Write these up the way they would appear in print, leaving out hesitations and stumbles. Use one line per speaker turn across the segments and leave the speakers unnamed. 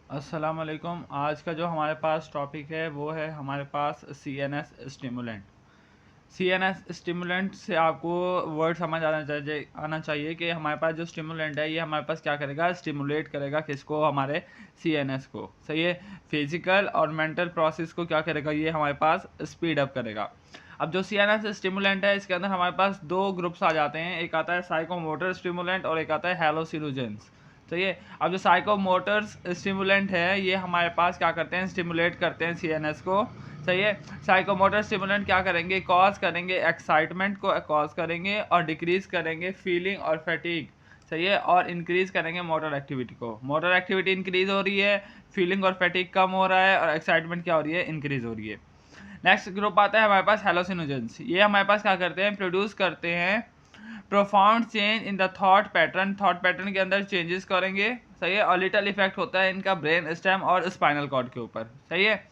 अस्सलाम वालेकुम। आज का जो हमारे पास टॉपिक है वो है हमारे पास C N S stimulant. C N S stimulant से आपको वर्ड समझ आना चाहिए कि हमारे पास जो स्टिमुलेंट है ये हमारे पास क्या करेगा, स्टिमुलेट करेगा किसको, हमारे सी एन एस को। सही है, फिजिकल और मेंटल प्रोसेस को क्या करेगा, ये हमारे पास स्पीड अप करेगा। अब जो सी एन एस स्टिमुलेंट है इसके अंदर हमारे पास दो ग्रुप्स आ जाते हैं, एक आता है साइकोमोटर स्टिमुलेंट और एक आता है हेलोसिनोजेंस। सही है। अब जो साइकोमोटर्स स्टिमुलेंट है ये हमारे पास क्या करते हैं, स्टिमुलेट करते हैं सीएनएस को। सही है। साइकोमोटर स्टिमुलेंट क्या करेंगे, कॉज करेंगे एक्साइटमेंट को, कॉज करेंगे और डिक्रीज करेंगे फीलिंग और फैटिग। सही है। और इंक्रीज करेंगे मोटर एक्टिविटी को। मोटर एक्टिविटी इंक्रीज हो रही है, फीलिंग और फैटिग कम हो रहा है और एक्साइटमेंट क्या हो रही है, इंक्रीज हो रही है। नेक्स्ट ग्रुप आता है हमारे पास हेलोसिनोजेंस। ये हमारे पास क्या करते हैं, प्रोड्यूस करते हैं profound change in the thought pattern. Thought pattern के अंदर चेंजेस करेंगे। सही है। और लिटल इफेक्ट होता है इनका ब्रेन स्टेम और स्पाइनल कॉर्ड के ऊपर। सही है।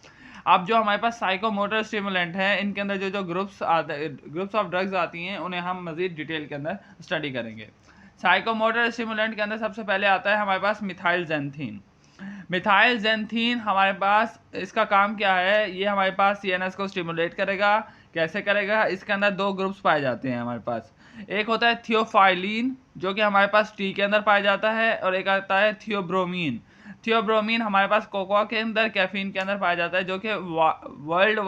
अब जो हमारे पास साइकोमोटर स्टिमुलेंट है इनके अंदर जो जो ग्रुप्स ऑफ ड्रग्स आती हैं उन्हें हम मजीद डिटेल के अंदर स्टडी करेंगे। साइकोमोटर स्टिमुलेंट के अंदर सबसे पहले आता है हमारे पास मिथाइल जेंथीन। मिथाइल जेंथीन हमारे पास, इसका काम क्या है, ये हमारे पास सीएनएस को स्टिमुलेट करेगा। कैसे करेगा, इसके अंदर दो ग्रुप्स पाए जाते हैं हमारे पास। एक होता है थियोफाइलिन जो कि हमारे पास टी के अंदर पाया जाता है, और एक आता है थियोब्रोमीन। थियोब्रोमीन हमारे पास कोकोआ के अंदर, कैफीन के अंदर पाया जाता है, जो कि world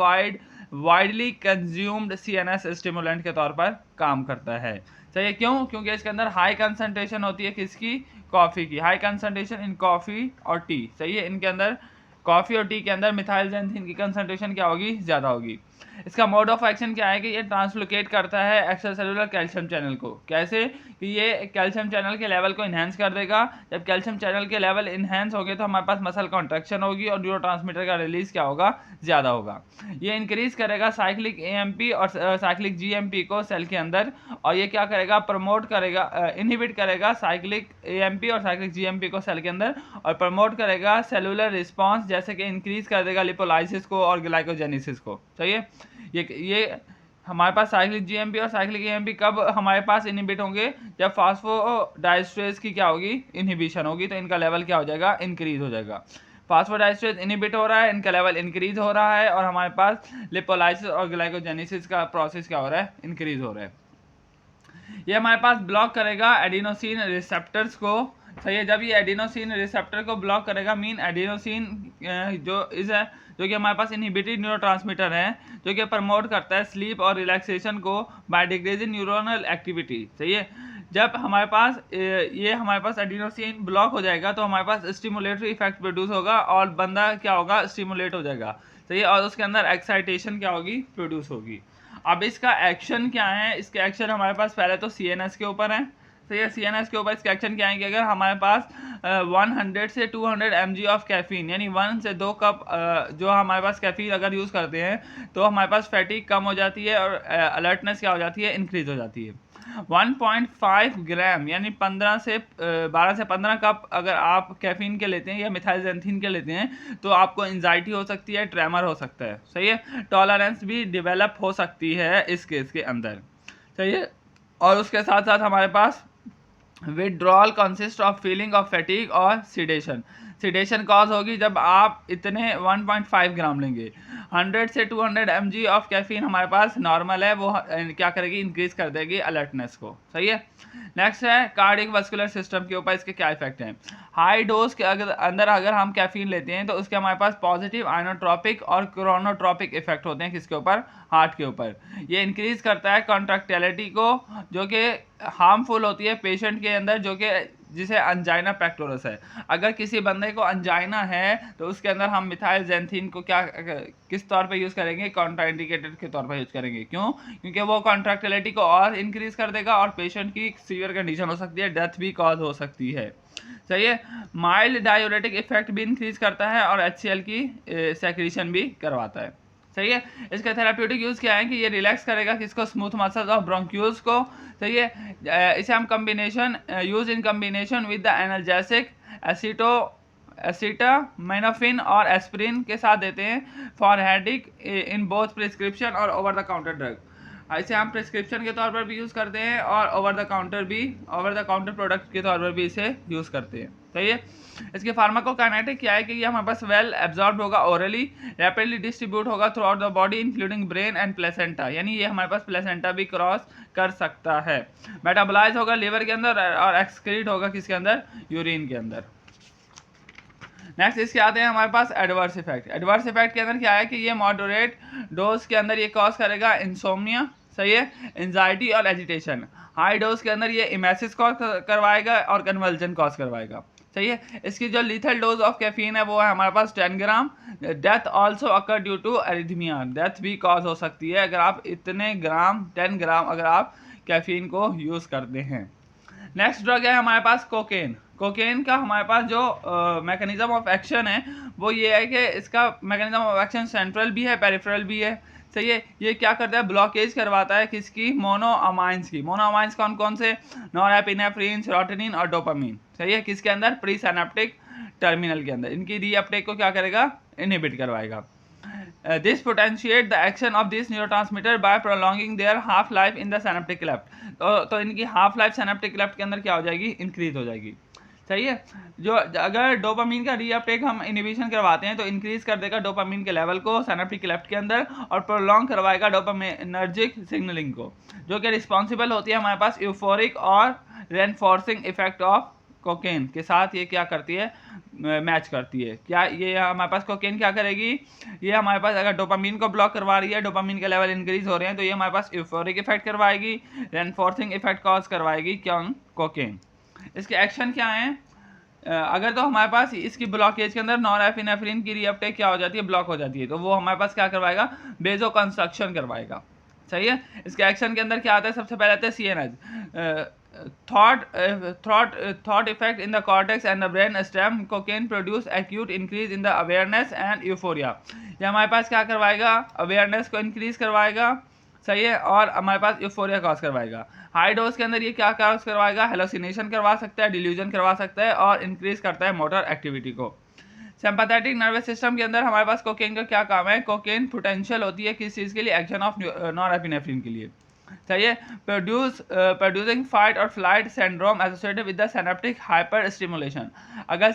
widely consumed CNS stimulant के तौर पर काम करता है। सही, क्यों? क्योंकि इसके अंदर हाई कंसंट्रेशन होती है किसकी, कॉफ़ी की। हाई कंसंट्रेशन इन कॉफ़ी और टी। सही है। इनके अंदर कॉफ़ी और टी के अंदर मिथाइल जेंथीन की कंसंट्रेशन क्या होगी, ज़्यादा होगी। इसका मोड ऑफ एक्शन क्या है कि ये ट्रांसलोकेट करता है एक्स्ट्रासेलुलर कैल्शियम चैनल को। कैसे कि ये कैल्शियम चैनल के लेवल को इन्हेंस कर देगा। जब कैल्शियम चैनल के लेवल इन्हेंस होंगे तो हमारे पास मसल कॉन्ट्रैक्शन होगी और न्यूरोट्रांसमीटर का रिलीज क्या होगा, ज़्यादा होगा। ये इंक्रीज करेगा साइक्लिक एएमपी और साइक्लिक जीएमपी को सेल के अंदर, और ये क्या करेगा, प्रमोट करेगा, इनहिबिट करेगा साइक्लिक एएमपी और साइक्लिक जीएमपी को सेल के अंदर, और प्रमोट करेगा सेलुलर रिस्पांस, जैसे कि इंक्रीज कर देगा लिपोलाइसिस को और ग्लाइकोजेनेसिस को। सही है। ये हमारे पास साइक्लिक जीएमपी और साइक्लिक एएमपी कब हमारे पास इनहिबिट होंगे, जब फास्फोडाइस्ट्रेस की क्या होगी, इनहिबिशन होगी, तो इनका लेवल क्या हो जाएगा, इंक्रीज हो जाएगा। फास्फोडाइस्ट्रेस इनहिबिट हो रहा है, इनका लेवल इंक्रीज हो रहा है, और हमारे पास लिपोलाइसिस और ग्लाइकोजेनेसिस का प्रोसेस क्या हो रहा है, इंक्रीज हो रहा है। ये हमारे पास ब्लॉक करेगा एडिनोसिन रिसेप्टर्स को। सही है। जब ये एडिनोसिन रिसेप्टर को ब्लॉक करेगा, मीन एडिनोसिन जो कि हमारे पास इनहिबिटेड न्यूरोट्रांसमीटर है, जो कि प्रमोट करता है स्लीप और रिलैक्सेशन को बाय डिक्रीजिंग न्यूरोनल एक्टिविटी। सही है। जब हमारे पास ये हमारे पास एडिनोसिन ब्लॉक हो जाएगा तो हमारे पास स्टिमुलेटरी इफेक्ट प्रोड्यूस होगा और बंदा क्या होगा, स्टिमुलेट हो जाएगा। सही है। और उसके अंदर एक्साइटेशन क्या होगी, प्रोड्यूस होगी। अब इसका एक्शन क्या है, इसके एक्शन हमारे पास पहले तो सीएनएस के ऊपर है। तो ये सीएनएस के ऊपर इसके एक्शन क्या है कि अगर हमारे पास 100 से 200 mg ऑफ कैफीन, यानी 1 से 2 कप जो हमारे पास कैफीन अगर यूज़ करते हैं तो हमारे पास फैटिक कम हो जाती है और अलर्टनेस क्या हो जाती है, इंक्रीज हो जाती है। 1.5 ग्राम यानी 12 से 15 कप अगर आप कैफीन के लेते हैं या मिथाइलजेंथीन के लेते हैं तो आपको एंजाइटी हो सकती है, ट्रेमर हो सकता है। सही है। टॉलरेंस भी डेवलप हो सकती है इस केस के अंदर। सही है। और उसके साथ साथ हमारे पास withdrawal consist of feeling of fatigue और सिडेशन। सिडेशन कॉज होगी जब आप इतने 1.5 ग्राम लेंगे। 100 से 200 mg ऑफ कैफीन हमारे पास नॉर्मल है, वो क्या करेगी, इंक्रीज कर देगी अलर्टनेस को। सही है। नेक्स्ट है कार्डिक वस्कुलर सिस्टम के ऊपर इसके क्या इफेक्ट हैं। हाई डोज के अंदर अगर हम कैफीन लेते हैं तो उसके हमारे पास पॉजिटिव आइनोट्रॉपिक और क्रोनोट्रॉपिक इफेक्ट होते हैं किसके ऊपर, हार्ट के ऊपर। ये इंक्रीज करता है कॉन्ट्रैक्टिलिटी को, जो कि हार्मफुल होती है पेशेंट के अंदर, जो कि जिसे अंजाइना पेक्टोरस है। अगर किसी बंदे को अंजाइना है तो उसके अंदर हम मिथाइल जेंथीन को क्या किस तौर पे यूज़ करेंगे, कॉन्ट्राइंडिकेटेड के तौर पे यूज़ करेंगे। क्यों? क्योंकि वो कॉन्ट्रैक्टिलिटी को और इंक्रीज कर देगा और पेशेंट की सीवियर कंडीशन हो सकती है, डेथ भी कॉज हो सकती है। सही है। माइल्ड डायूरेटिक इफेक्ट भी इंक्रीज करता है और HCl की सेक्रीशन भी करवाता है। सही है। इसका थेराप्यूटिक यूज़ क्या है कि ये रिलैक्स करेगा किसको, स्मूथ मसल्स ऑफ ब्रोंक्यूल्स को। सही है। इसे हम combination use in combination with the analgesic acetaminophen और एस्पिरिन के साथ देते हैं for headache in both prescription और ओवर द काउंटर ड्रग। इसे हम प्रिस्क्रिप्शन के तौर पर भी यूज़ करते हैं और ओवर द काउंटर प्रोडक्ट के तौर पर भी इसे यूज़ करते हैं। सही है। इसके फार्माकोकाइनेटिक क्या है कि ये हमारे पास वेल एब्जॉर्ब होगा ओरली, रैपिडली डिस्ट्रीब्यूट होगा through out the body including brain and placenta, यानी ये हमारे पास प्लेसेंटा भी क्रॉस कर सकता है। मेटाबोलाइज होगा लिवर के अंदर और एक्सक्रीट होगा किसके अंदर, यूरिन के अंदर। नेक्स्ट इसके आते हैं हमारे पास एडवर्स इफेक्ट। एडवर्स इफेक्ट के अंदर क्या है कि ये मॉडरेट डोज के अंदर ये कॉज करेगा इंसोम्निया, सही है, एंजाइटी और एजिटेशन। हाई डोज के अंदर ये इमेसिस कॉज करवाएगा और कन्वर्जन कॉज करवाएगा, सही है। इसकी जो लीथल डोज ऑफ कैफीन है वो है हमारे पास 10 gram. Death also occur due to arrhythmia, death भी कॉज हो सकती है अगर आप इतने ग्राम 10 ग्राम अगर आप कैफीन को यूज़ करते हैं। नेक्स्ट ड्रग है हमारे पास कोकेन। कोकेन का हमारे पास जो मैकेनिज्म ऑफ एक्शन है वो ये है कि इसका मैकेनिज्म ऑफ एक्शन सेंट्रल भी है, पेरिफेरल भी है, सही है। ये क्या करता है, ब्लॉकेज करवाता है किसकी, मोनोअमाइंस की। मोनोअमाइंस कौन कौन से, नॉरएपिनेफ्रिन, सेरोटोनिन और डोपामीन, सही है। किसके अंदर, प्री सिनेप्टिक टर्मिनल के अंदर। इनकी रीअपटेक को क्या करेगा, इनहिबिट करवाएगा। This potentiate the action of this neurotransmitter by prolonging their half life in the synaptic cleft। तो इनकी हाफ लाइफ सिनेप्टिक क्लेफ्ट के अंदर क्या हो जाएगी, इंक्रीज हो जाएगी, सही है। जो अगर डोपामीन का रीअपटेक हम इनहिबिशन करवाते हैं तो इंक्रीज कर देगा डोपामीन के लेवल को सिनेप्टिक क्लेफ्ट के अंदर और प्रोलॉन्ग करवाएगा डोपामिनर्जिक सिग्नलिंग को, जो कि रिस्पॉन्सिबल होती है हमारे पास यूफोरिक और रेनफोर्सिंग इफेक्ट ऑफ कोकेन के साथ। ये क्या करती है, मैच करती है। क्या ये हमारे पास कोकेन क्या करेगी, ये हमारे पास अगर डोपामीन को ब्लॉक करवा रही है, डोपामीन के लेवल इंक्रीज हो रहे हैं, तो ये हमारे पास यूफोरिक इफेक्ट करवाएगी, रेनफोर्सिंग इफेक्ट कॉज करवाएगी क्या, कोकेन। इसके एक्शन क्या हैं, अगर तो हमारे पास इसकी ब्लॉकेज के अंदर नॉरएपिनेफ्रिन की रीअपटेक क्या हो जाती है, ब्लॉक हो जाती है, तो वो हमारे पास क्या करवाएगा, बेजो कंस्ट्रक्शन करवाएगा, सही है। इसके एक्शन के अंदर क्या आता है, सबसे पहले आता है CNS, thought effect in the cortex and the brain stem। cocaine produce acute increase in the awareness and euphoria। ये हमारे पास क्या करवाएगा, अवेयरनेस को इंक्रीज करवाएगा, सही है, और हमारे पास यूफोरिया कॉज करवाएगा। हाई डोज के अंदर ये क्या कॉज करवाएगा, हेलोसिनेशन करवा सकता है, डिल्यूजन करवा सकता है और इंक्रीज करता है मोटर एक्टिविटी को। सिंपैथेटिक नर्वस सिस्टम के अंदर हमारे पास कोकेन का क्या काम है, कोकेन पोटेंशियल होती है किस चीज़ के लिए, एक्शन ऑफ नॉरएपिनेफ्रिन के लिए, सही है। प्रोड्यूसिंग फाइट और flight syndrome associated with the synaptic hyper stimulation. अगर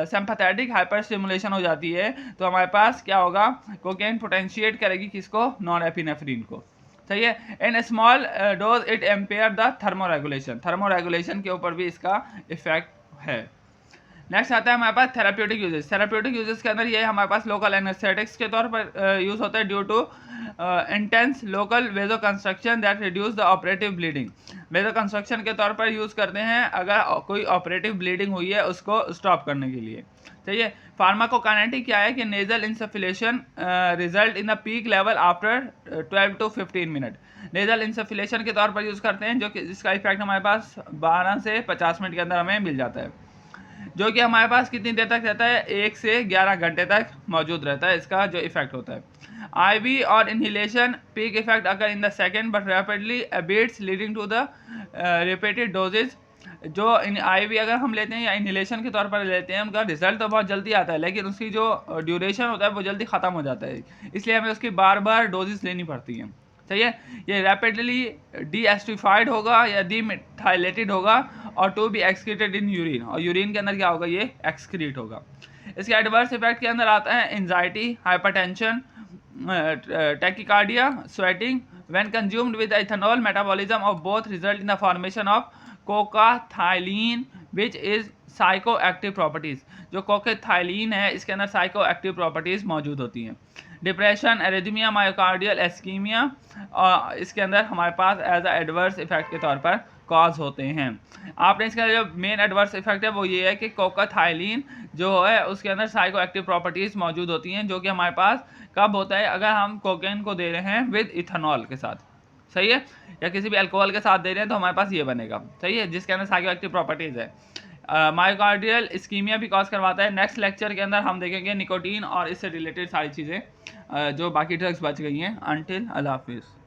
सिंपैथेटिक हाइपर स्टिमुलेशन हो जाती है तो हमारे पास क्या होगा, कोकेन पोटेंशिएट करेगी किसको, नॉरएपिनेफ्रिन को, सही है। In small dose it ampere the thermoregulation, thermoregulation के ऊपर भी इसका इफेक्ट है। नेक्स्ट आता है हमारे पास थेराप्यूटिक यूजेस। थेराप्यूटिक यूजेस के अंदर ये हमारे पास लोकल एनेस्थेटिक्स के तौर पर यूज़ होता है due to intense local vasoconstriction that reduce the operative bleeding. Vasoconstriction के तौर पर यूज़ करते हैं अगर कोई ऑपरेटिव ब्लीडिंग हुई है उसको स्टॉप करने के लिए, सही है। फार्माकोकाइनेटिक क्या है कि nasal insufflation result in the peak level after 12 to 15 minute. Nasal insufflation के तौर पर यूज़ करते हैं जो कि जिसका इफेक्ट हमारे पास 12 से 50 मिनट के अंदर हमें मिल जाता है, जो कि हमारे पास कितनी देर तक रहता है, 1 से 11 घंटे तक मौजूद रहता है इसका जो इफेक्ट होता है। IV और इनहेलेशन पीक इफेक्ट अगर in the second but rapidly abates leading to the repeated doses. जो IV अगर हम लेते हैं या इनहेलेशन के तौर पर लेते हैं उनका रिजल्ट तो बहुत जल्दी आता है लेकिन उसकी जो ड्यूरेशन होता है वो जल्दी ख़त्म हो जाता है, इसलिए हमें उसकी बार बार डोजेस लेनी पड़ती हैं, सही है। ये रैपिडली डीएस्टिफाइड होगा या डीमिथाइलेटेड होगा और to be excreted in urine, और यूरिन के अंदर क्या होगा, ये एक्सक्रीट होगा। इसके एडवर्स इफेक्ट के अंदर आता है anxiety, hypertension, tachycardia, sweating. When consumed with ethanol metabolism of both result in the formation of cocaethylene which is psychoactive properties. जो कोकाथाइलिन है इसके अंदर साइको एक्टिव प्रॉपर्टीज़ मौजूद होती हैं। डिप्रेशन, एरिथमिया, मायोकार्डियल एस्कीमिया और इसके अंदर हमारे पास एज अ एडवर्स इफेक्ट के तौर पर कॉज होते हैं। आपने इसका जो मेन एडवर्स इफेक्ट है वो ये है कि कोकाथाइलिन जो है उसके अंदर साइको एक्टिव प्रॉपर्टीज़ मौजूद होती हैं, जो कि हमारे पास कब होता है, अगर हम कोकेन को दे रहे हैं विद इथेनॉल के साथ, सही है, या किसी भी अल्कोहल के साथ दे रहे हैं तो हमारे पास ये बनेगा, सही है, जिसके अंदर साइको एक्टिव प्रॉपर्टीज़ है। मायोकार्डियल इस्कीमिया भी कॉज करवाता है। नेक्स्ट लेक्चर के अंदर हम देखेंगे निकोटीन और इससे रिलेटेड सारी चीज़ें जो बाकी ड्रग्स बच गई हैं। अंटिल अल्लाह हाफिज़।